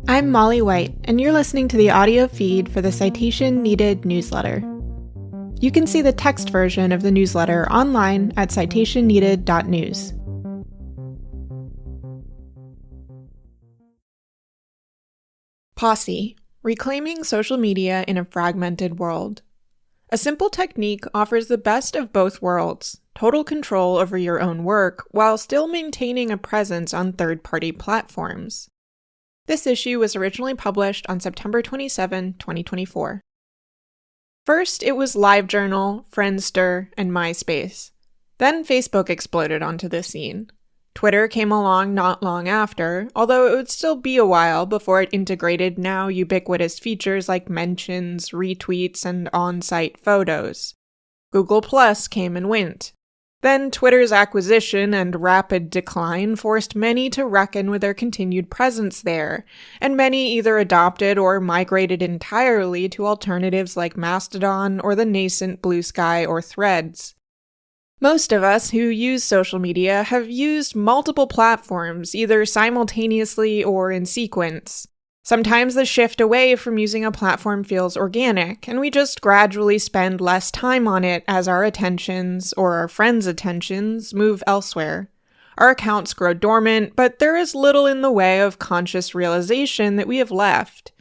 I'm Molly White, and you're listening to the audio feed for the Citation Needed newsletter. You can see the text version of the newsletter online at citationneeded.news. POSSE, Reclaiming Social Media in a Fragmented World. A simple technique offers the best of both worlds, total control over your own work, while still maintaining a presence on third-party platforms. This issue was originally published on September 27, 2024. First, it was LiveJournal, Friendster, and MySpace. Then Facebook exploded onto the scene. Twitter came along not long after, although it would still be a while before it integrated now ubiquitous features like mentions, retweets, and on-site photos. Google Plus came and went. Then Twitter's acquisition and rapid decline forced many to reckon with their continued presence there, and many either adopted or migrated entirely to alternatives like Mastodon or the nascent Blue Sky or Threads. Most of us who use social media have used multiple platforms, either simultaneously or in sequence. Sometimes the shift away from using a platform feels organic, and we just gradually spend less time on it as our attentions, or our friends' attentions, move elsewhere. Our accounts grow dormant, but there is little in the way of conscious realization that we have left.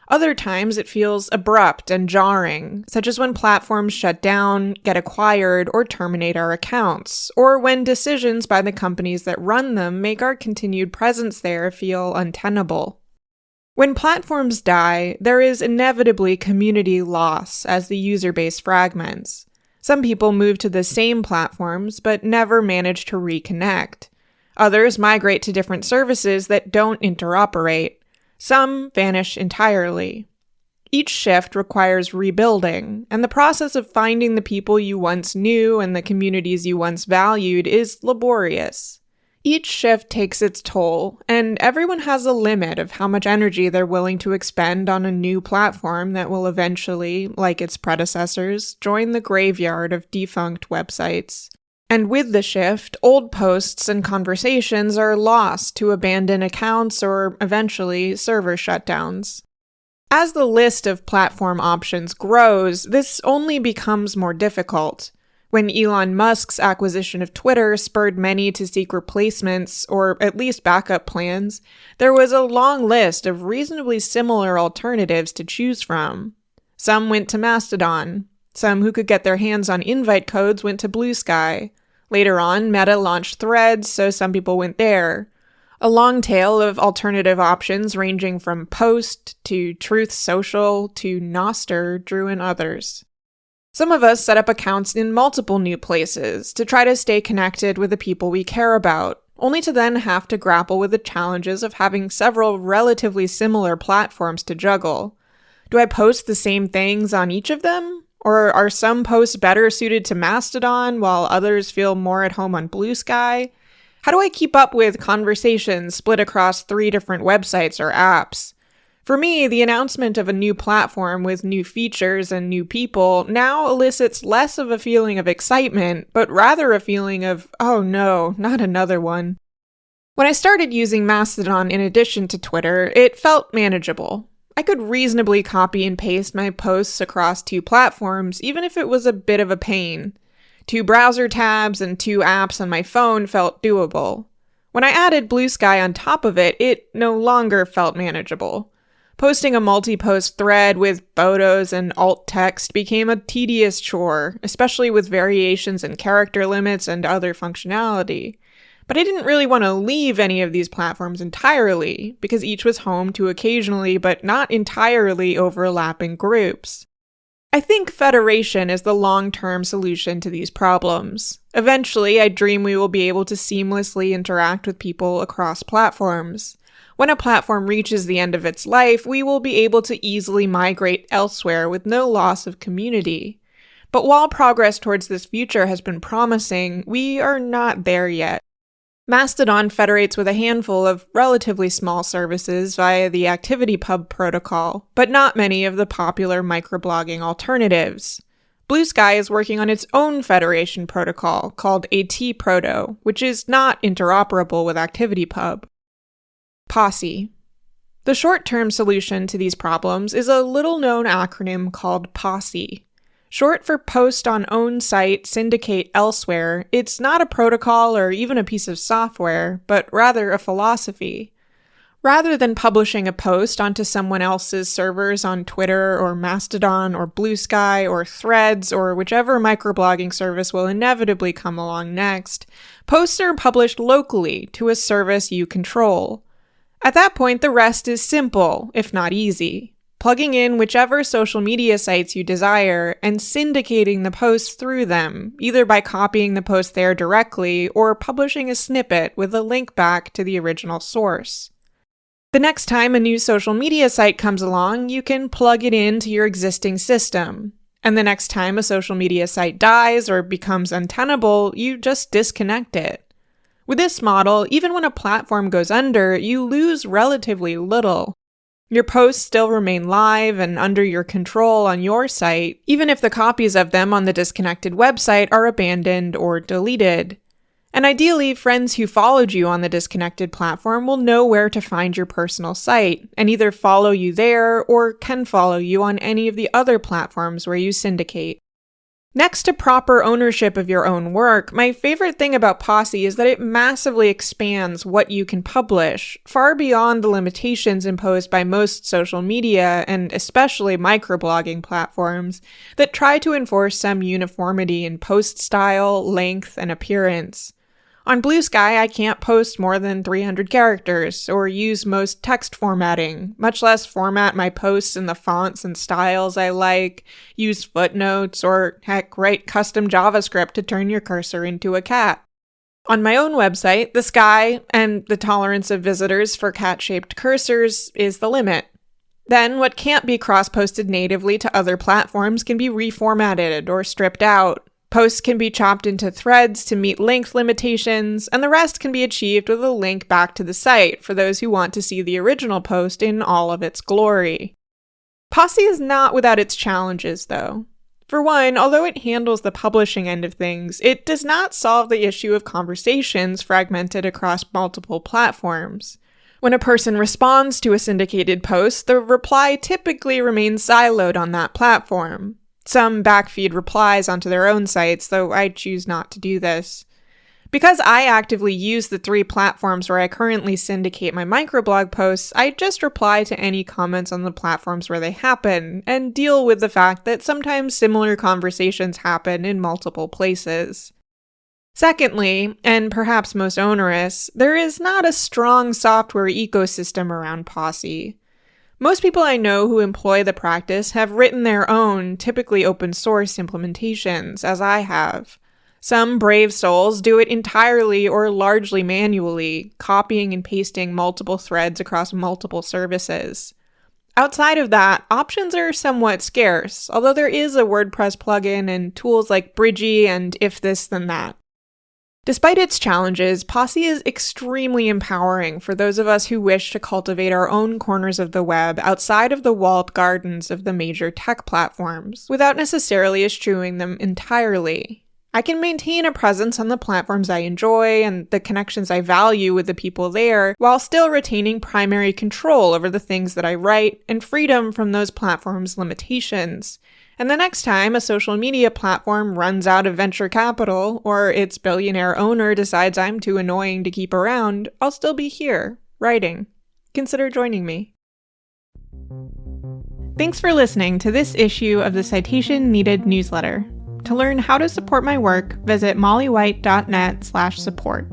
Other times it feels abrupt and jarring, such as when platforms shut down, get acquired, or terminate our accounts, or when decisions by the companies that run them make our continued presence there feel untenable. When platforms die, there is inevitably community loss as the user base fragments. Some people move to the same platforms but never manage to reconnect. Others migrate to different services that don't interoperate. Some vanish entirely. Each shift requires rebuilding, and the process of finding the people you once knew and the communities you once valued is laborious. Each shift takes its toll, and everyone has a limit of how much energy they're willing to expend on a new platform that will eventually, like its predecessors, join the graveyard of defunct websites. And with the shift, old posts and conversations are lost to abandoned accounts or, eventually, server shutdowns. As the list of platform options grows, this only becomes more difficult. When Elon Musk's acquisition of Twitter spurred many to seek replacements, or at least backup plans, there was a long list of reasonably similar alternatives to choose from. Some went to Mastodon. Some who could get their hands on invite codes went to Blue Sky. Later on, Meta launched Threads, so some people went there. A long tail of alternative options ranging from Post to Truth Social to Nostr drew in others. Some of us set up accounts in multiple new places to try to stay connected with the people we care about, only to then have to grapple with the challenges of having several relatively similar platforms to juggle. Do I post the same things on each of them? Or are some posts better suited to Mastodon while others feel more at home on Blue Sky? How do I keep up with conversations split across 3 different websites or apps? For me, the announcement of a new platform with new features and new people now elicits less of a feeling of excitement, but rather a feeling of, oh no, not another one. When I started using Mastodon in addition to Twitter, it felt manageable. I could reasonably copy and paste my posts across 2 platforms, even if it was a bit of a pain. 2 browser tabs and 2 apps on my phone felt doable. When I added Blue Sky on top of it, it no longer felt manageable. Posting a multi-post thread with photos and alt text became a tedious chore, especially with variations in character limits and other functionality. But I didn't really want to leave any of these platforms entirely, because each was home to occasionally but not entirely overlapping groups. I think federation is the long-term solution to these problems. Eventually, I dream we will be able to seamlessly interact with people across platforms. When a platform reaches the end of its life, we will be able to easily migrate elsewhere with no loss of community. But while progress towards this future has been promising, we are not there yet. Mastodon federates with a handful of relatively small services via the ActivityPub protocol, but not many of the popular microblogging alternatives. Blue Sky is working on its own federation protocol called AT-Proto, which is not interoperable with ActivityPub. POSSE. The short-term solution to these problems is a little-known acronym called POSSE. Short for Post on Own Site, Syndicate Elsewhere, it's not a protocol or even a piece of software, but rather a philosophy. Rather than publishing a post onto someone else's servers on Twitter or Mastodon or Blue Sky or Threads or whichever microblogging service will inevitably come along next, posts are published locally to a service you control. At that point, the rest is simple, if not easy. Plugging in whichever social media sites you desire and syndicating the posts through them, either by copying the post there directly or publishing a snippet with a link back to the original source. The next time a new social media site comes along, you can plug it into your existing system. And the next time a social media site dies or becomes untenable, you just disconnect it. With this model, even when a platform goes under, you lose relatively little. Your posts still remain live and under your control on your site, even if the copies of them on the disconnected website are abandoned or deleted. And ideally, friends who followed you on the disconnected platform will know where to find your personal site, and either follow you there or can follow you on any of the other platforms where you syndicate. Next to proper ownership of your own work, my favorite thing about POSSE is that it massively expands what you can publish, far beyond the limitations imposed by most social media, and especially microblogging platforms, that try to enforce some uniformity in post style, length, and appearance. On Blue Sky, I can't post more than 300 characters, or use most text formatting, much less format my posts in the fonts and styles I like, use footnotes, or heck, write custom JavaScript to turn your cursor into a cat. On my own website, the sky, and the tolerance of visitors for cat-shaped cursors, is the limit. Then, what can't be cross-posted natively to other platforms can be reformatted or stripped out. Posts can be chopped into threads to meet length limitations, and the rest can be achieved with a link back to the site for those who want to see the original post in all of its glory. POSSE is not without its challenges, though. For one, although it handles the publishing end of things, it does not solve the issue of conversations fragmented across multiple platforms. When a person responds to a syndicated post, the reply typically remains siloed on that platform. Some backfeed replies onto their own sites, though I choose not to do this. Because I actively use the 3 platforms where I currently syndicate my microblog posts, I just reply to any comments on the platforms where they happen, and deal with the fact that sometimes similar conversations happen in multiple places. Secondly, and perhaps most onerous, there is not a strong software ecosystem around POSSE. Most people I know who employ the practice have written their own, typically open source implementations, as I have. Some brave souls do it entirely or largely manually, copying and pasting multiple threads across multiple services. Outside of that, options are somewhat scarce, although there is a WordPress plugin and tools like Bridgie and If This Then That. Despite its challenges, POSSE is extremely empowering for those of us who wish to cultivate our own corners of the web outside of the walled gardens of the major tech platforms, without necessarily eschewing them entirely. I can maintain a presence on the platforms I enjoy and the connections I value with the people there, while still retaining primary control over the things that I write and freedom from those platforms' limitations. And the next time a social media platform runs out of venture capital, or its billionaire owner decides I'm too annoying to keep around, I'll still be here, writing. Consider joining me. Thanks for listening to this issue of the Citation Needed newsletter. To learn how to support my work, visit mollywhite.net/support.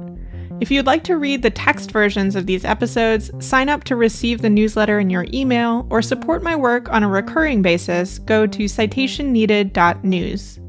If you'd like to read the text versions of these episodes, sign up to receive the newsletter in your email, or support my work on a recurring basis, go to citationneeded.news.